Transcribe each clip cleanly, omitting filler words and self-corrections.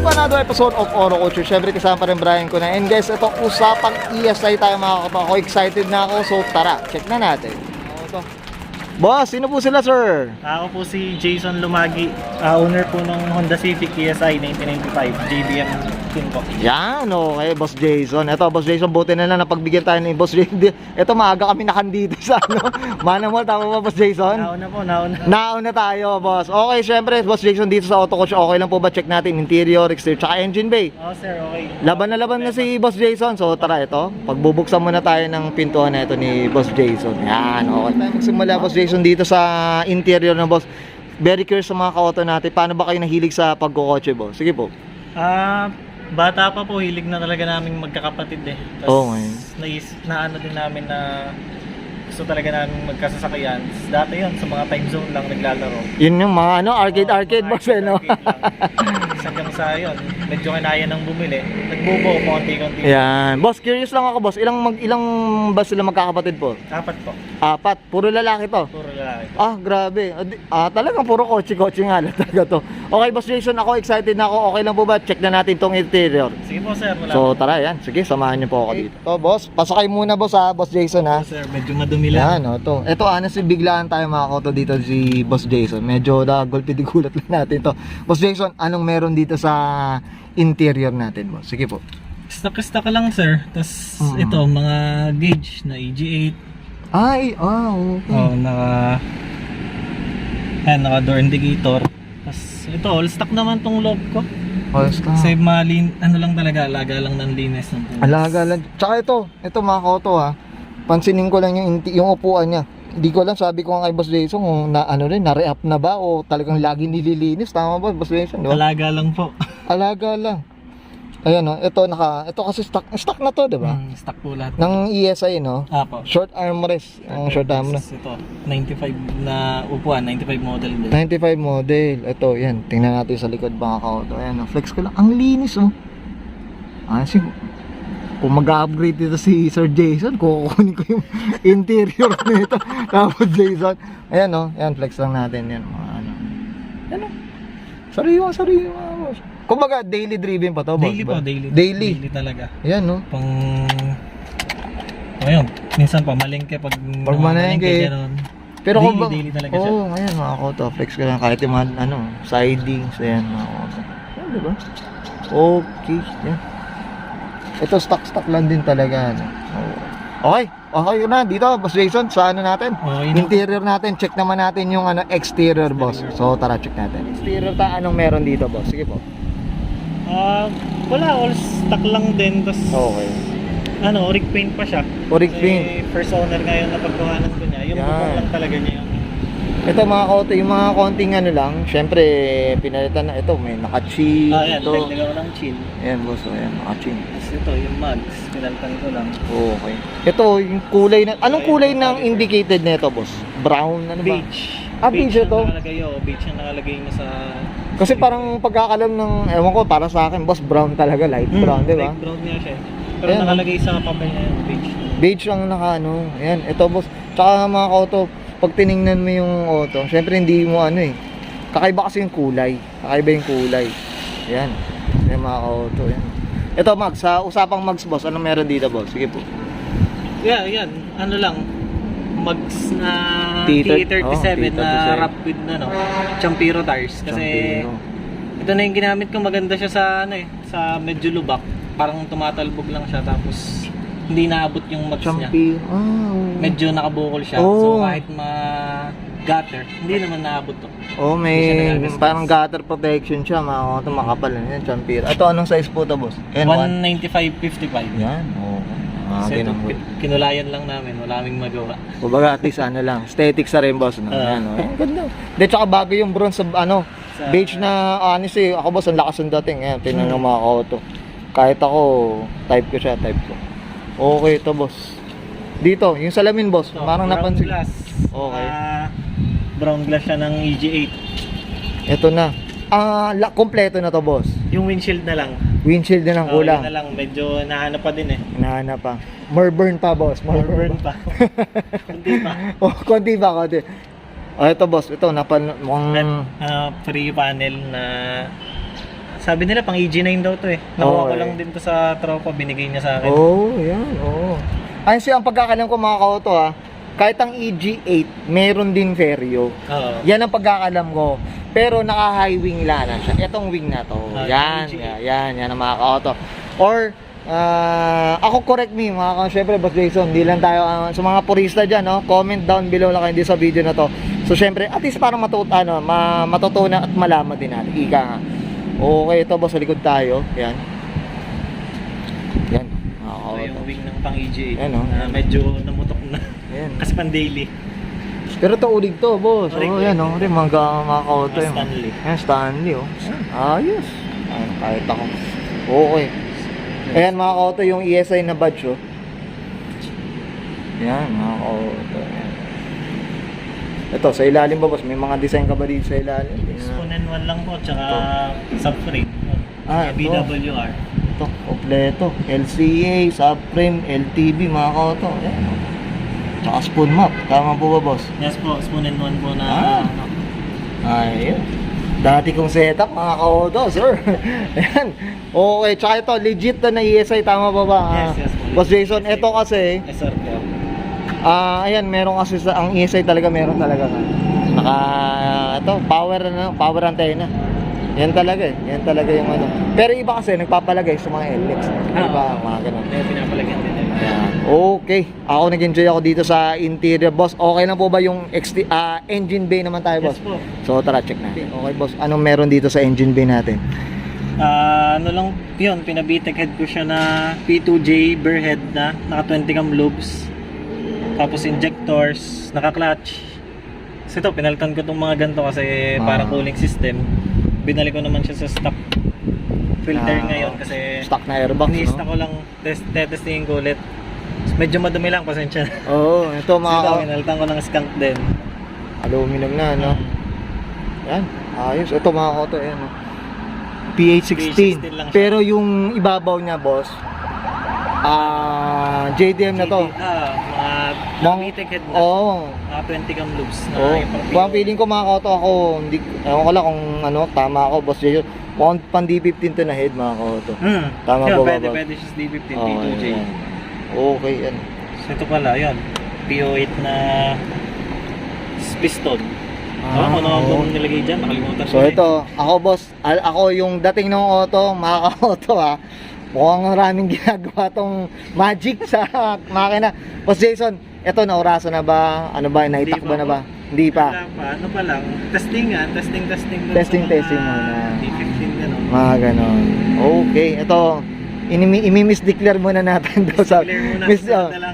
to another episode of Oro Culture. Siyempre kasama pa rin Brian ko na. And guys, ito usapang ESI tayo mga kapatid. Ako excited na ako. So tara, check na natin. Ito. Boss, sino po sila sir? Ako po si Jason Lumagi, owner po ng Honda Civic ESI 1995, JDM team po. Yan, okay, Boss Jason. Ito, Boss Jason, buti na lang napagbigyan tayo ni Boss Jason. Ito, maaga kami nakandito sa ano. Manamol, tama ba, Boss Jason? Nauna po, nauna. Nauna tayo, boss. Okay, syempre, Boss Jason, dito sa Auto Coach, okay lang po ba? Check natin interior, exterior, tsaka engine bay. Oo sir, okay. Laban na si Boss Jason. So tara, ito. Pagbubuksan muna tayo ng pintuan na ito ni Boss Jason. Yan, okay. Tayo magsimula, Boss Jason, dito sa interior ng boss. Very curious sa mga ka-auto natin. Paano ba kayo nahilig sa pagkokotse, boss? Sige po. Bata pa po, hilig na talaga naming magkakapatid eh. Oo, Naano din namin na gusto talaga namin magkasasakyan. Dati yun, sa mga time zone lang naglalaro. Yun yung mga ano, arcade, boss, eh, no? Hanggang sa yun, medyo kinaya nang bumili. Nagbubo, konti-konti. Yan. Boss, curious lang ako, boss. Ilang ba sila magkakapatid po? Apat po. Apat. Puro lalaki to? Puro lalaki po. Grabe. Talagang puro kotse-kotse nga talaga to. Okay, Boss Jason, ako excited na ako. Okay lang po ba? Check na natin tong interior. Sige po sir, wala. So tara, yan. Sige, samahan niyo po ako dito. To, boss. Pasakay muna, boss, ha. Boss Jason, ha. Sir, medyo madumi lang. Yan, o, to. Ito, honestly, biglaan tayo mga koto dito si Boss Jason. Medyo gulpi-digulat lang natin to. Boss Jason, anong meron dito sa interior natin, boss? Sige po. Stock lang sir. Tapos ito, mga gauge na EG8. Okay. Oh, naka door indicator. Tapos ito, all stock naman tong loob ko. All stock. Kasi ano lang talaga, alaga lang ng linis ng punas. Alaga lang. Tsaka ito mga koto, ha. Pansinin ko lang yung upuan niya. Hindi ko lang, sabi ko nga kay Boss Jason kung na-re-up na ba o talagang lagi nililinis. Tama ba, Boss Jason? Diba? Alaga lang po. Alaga lang. Ayan, no. Ito kasi stock na to, diba? Stock po lahat. Ng ESI, no? Apo. Short armrest. Ang short armrest. Ito, 95 na upuan, 95 model din. 95 model. Ito, yan. Tingnan natin sa likod mga ka-auto. Ayan, no. Flex ko lang. Ang linis, oh. Kung mag-upgrade dito si Sir Jason, kukunin ko yung interior nito. Tapos Jason. Ayan, no. Ayan, flex lang natin yan. Ayan, no. Sariwa, boss. Kumbaga, daily driven pa to, boss. Daily po, daily. Daily talaga. Ayan, no. Ayun, minsan pa malengke pag malengke. Pero daily talaga siya. Ayan, mga koto. Flex ko lang kahit yung mga, sidings. Ayan, mga koto. Ayan, diba? Okay, yan. Ito, stock lang din talaga, Okay na. Dito, Boss Jason, sa natin? Interior natin. Check naman natin yung exterior, boss. So, tara, check natin. Exterior anong meron dito, boss? Sige po. Wala, all stock lang din. Tas, okay. Oric paint pa siya. Oric paint. First owner ngayon na pagkuhanan ko niya. Yung bukong lang talaga niya yun. Ito mga koto, yung mga konting lang. Syempre, pinalitan na ito. May naka-chin. Ayan, nagdaga ko ng chin. Ayan, boss. Ayan, naka-chin. Tapos ito, yung mags. Pinalitan ko lang. Okay. Ito, yung kulay na... Anong kulay ng indicated nito, boss? Brown? Ano ba? Beige. Beige ito? Beige yung nakalagay mo sa... Kasi parang pagkakalam ng... Ewan ko, para sa akin, boss, brown talaga. Light brown, di ba? Light brown niya siya. Pero ayan, nakalagay sa papel niya yung beige. Beige lang Ayan, ito, boss. Tsaka mga auto, pag tiningnan mo yung auto, syempre hindi mo kakaiba kasi yung kulay. Ayan. Ayan mga auto, yan. Ito, Max, sa usapang Max, boss, anong meron dito, boss? Sige po. Yeah, yan. Mags na T37 na wrap with Champiro tires. Kasi ito na yung ginamit ko, maganda siya sa sa medyo lubak. Parang tumatalbog lang siya tapos hindi naabot yung mags niya. Medyo nakabukol siya. So kahit gutter, hindi naman naabot to. May parang gutter protection siya, mga makapal yan, Champiro. Ito, anong size po to, boss? 195/55. Yan, Kasi kinulayan lang namin, wala kaming magawa. Kumbaga at least aesthetic sa rin, boss, no? Ganda. De, tsaka bago yung bronze sa beige na honestly, ako, boss, ang lakas ng dating. Ayan, tingnan ng mga auto. Kahit ako, type ko. Okay, ito, boss. Dito, yung salamin, boss, parang napansin. Glass. Okay. Brown glass siya ng EG8. Ito na. Kompleto na to, boss. Yung windshield na lang. Windshield na lang kulang. Yun na lang, medyo nahanap pa din Nahanap pa. More burn pa, boss. More burn pa. Konti pa. Konti pa. Ito, boss. Ito, mukhang... free panel na Sabi nila pang EG9 daw to eh. Nakuha ko Okay. lang din to sa tropa, binigay niya sa akin. Yan, Ayun siya, ang pagkakalam ko mga ka-auto kahit ang EG8, meron din Vario. Oo. Yan ang pagkakalam ko. Pero naka-high wing lang siya. Itong wing na to. Yan ang mga ka-auto. Or, ako correct me, syempre, Boss Jason, hindi lang tayo, sa mga purista dyan, comment down below lang kayo sa video na to. So, syempre, at least para matutunan at malaman din natin. Ika nga. Okay, ito boss, sa likod tayo. Yan. Yan. Ito yung wing ng pang EG8. Yan, na medyo namutok na. Yan. Kasi pang daily. Pero ito ulig to, boss. Ulig, Yan, rin mga ka-auto. Mga Stanley. Yan, Stanley, Ayos. Kahit ako. Okay. Ayan, mga ka-auto, yung ESI na badge, Yan, mga ka-auto. Yan. Ito, sa ilalim ba, boss? May mga design ka ba dito sa ilalim? Exponent 1 lang po, tsaka subframe. Ito. BWR. Ito, kompleto. LCA, subframe, LTB, mga ka-auto. Yan. Tsaka spoon map. Tama po ba, boss? Yes po, exponent 1 po na Ayun. Dati kong setup, mga ka-auto, sir. Ayan. Okay, tsaka ito, legit na ESI, tama ba ba? Yes, po. Boss Jason, ito kasi, SR po. ayan, meron kasi ang ESI talaga, meron talaga ito, power antenna. Yan talaga yan talaga yung Pero iba kasi, nagpapalagay sa mga LX. Diba, mga ganun. Pinapalagyan din nila. Ayan. Okay, ako nag-enjoy ako dito sa interior, boss. Okay na po ba yung engine bay naman tayo, boss? Yes po. So tara, check natin. Okay, boss, anong meron dito sa engine bay natin? Ano lang yun, pinabitek head ko siya na P2J bare head na, naka 20 cam loops. Tapos injectors, naka-clutch. Kasi ito, pinalitan ko itong mga ganito kasi para cooling system. Binalik ko naman siya sa stock filter ngayon kasi stock na airbox, iniista ko lang, testingin ko ulit. Medyo madumi lang, pasensya na. Oo, ito mga Ito, pinalitan ko ng skunk din. aluminum na, Yan, ayos. Ito mga auto, yan, PH16. PH16 lang siya. Pero yung ibabaw niya, boss, JDM na to. Mga bitek head na. Oo. Mga 20 cam loops na Oo. yung pang Kung feeling ko mga auto ako, hindi, ewan ko lang kung tama ako, boss Jason. Mukhang pan D15 to na head, mga auto. Tama Yun, ba, pwede, boss? pwede siya sa D15, Oo, P2J. yan. Okay, yan. So ito pala, yun. PO8 na piston. Ano bang nilagay dyan? Nakalimutan ko So ito, ako boss, ako yung dating ng auto, mga ka-auto mukhang maraming ginagawa tong magic sa makina. Boss Jason, ito naurasan na ba? Ano ba, naitakbo na ba? Hindi pa. Wala pa. Ano pa lang? Testing nga. Testing. Testing muna. D15 gano'n. Mga ganon. Okay, ito, imi-misdeclare muna natin daw sa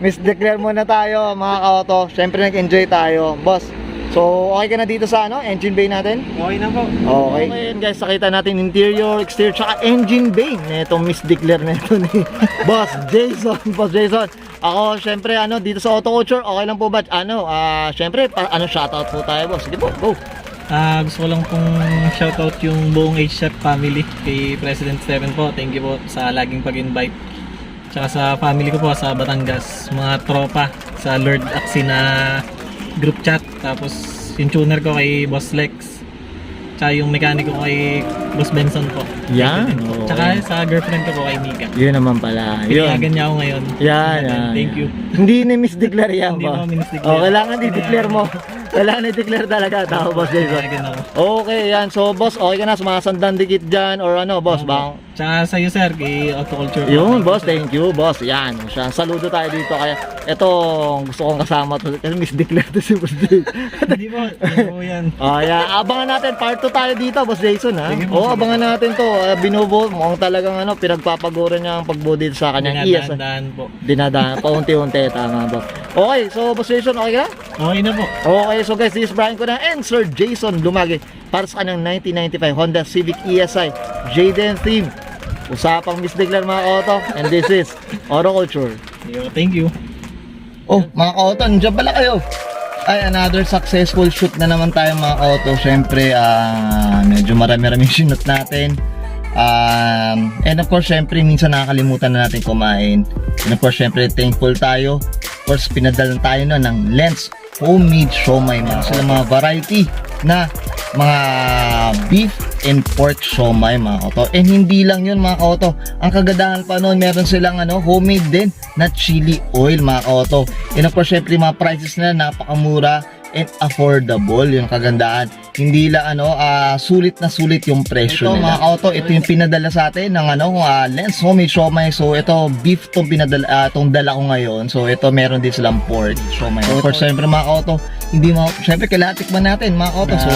misdeclare muna tayo mga ka-auto. Syempre nag-enjoy tayo, boss. So, okay ka na dito sa engine bay natin? Okay na po. Okay. Okay guys, nakita natin interior, exterior, tsaka engine bay. Netong misdeclare na ito ni Boss Jason. Boss Jason. Ako, syempre, dito sa Auto Culture, okay lang po ba? Syempre, shoutout po tayo, boss. Sige po, go. Gusto ko lang pong shoutout yung buong HShark family kay President Steven po. Thank you po sa laging pag-invite. Tsaka sa family ko po sa Batangas, mga tropa sa Lord Axina group chat. Tapos yung tuner ko kay Boss Lex. Tsaka yung mekaniko ko kay Boss Benson po. Yan. Tsaka sa girlfriend ko po kay Mika. Yun naman pala. Pinayagan niya ako ngayon. Yan. Thank you. Hindi ni-misdeclare yan Hindi ba? mo minisdeclare. Kailangan i-declare mo. Kailangan i-declare talaga. Tao, Boss Jason. Pinayagan ako. Okay, yan. So, boss, okay ka na. Sumasandang dikit dyan or boss, bang? Tsaka sa'yo sir, kay Auto Culture. Yun, boss, thank you, boss. Yan, siya. Saludo tayo dito. Kaya, ito, gusto kong kasama to. Kasi misdeclare to si Boss Jason. Hindi po yan. Yan. Abangan natin, part 2 tayo dito, Boss Jason, ha? Sige po, sige. Abangan natin to. Binubo, mukhang talagang pinagpapaguran niya ang pagbuo sa kanyang iyas. Dinadaan po. Dinadaan, paunti-unti, tama ba? Okay, so Boss Jason, okay ka? Okay na po. Okay, so guys, this is Brian ko na and Sir Jason Lumagi para sa kanyang 1995 Honda Civic ESI JDM theme. Usapang misdeclare mga auto, and this is Auto Culture. Thank you. Oh, mga auto, nandiyan pala kayo. Ay, another successful shoot na naman tayo mga auto. Syempre, medyo marami-rami shoot natin. And of course, syempre, minsan nakakalimutan na natin kumain. And of course, syempre, thankful tayo. Of course, pinadalan tayo ng lens homemade siomai, mga sila mga variety na mga beef and pork siomai, mga kaoto. And hindi lang yun, mga kaoto, ang kagandahan pa noon, meron silang homemade din na chili oil, mga kaoto. And of course, syempre mga prices na napakamura and affordable, yung kagandahan. Hindi lang sulit na sulit yung presyo nila. Mga kaoto, ito yung pinadala sa atin ng Lens homemade siomai. So ito beef tong pinadala, tong dala ko ngayon. So ito meron din silang pork siomai. So, of course, syempre mga kaoto, syempre kailangan tikman natin, mga kaoto. So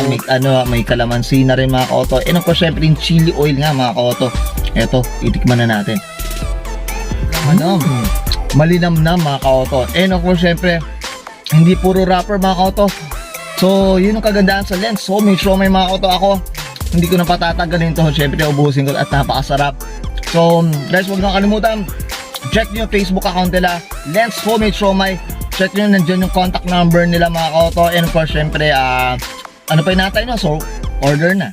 may kalamansi na rin, mga kaoto. And of course, syempre yung chili oil nga, mga kaoto. Ito, itikman na natin. Malinamnam, mga kaoto. And of course, syempre hindi puro wrapper, mga kaoto. So yun ang kagandahan sa Lens homemade siomai, mga kaoto. Ako hindi ko na patatagalin to, syempre ubusin ko at napakasarap. So guys, huwag nyo kalimutan, check nyo yung Facebook account nila, Lens homemade siomai. Check nyo, nandiyan yung contact number nila, mga kaoto. And of course, syempre ano pa yung natay, no? So order na.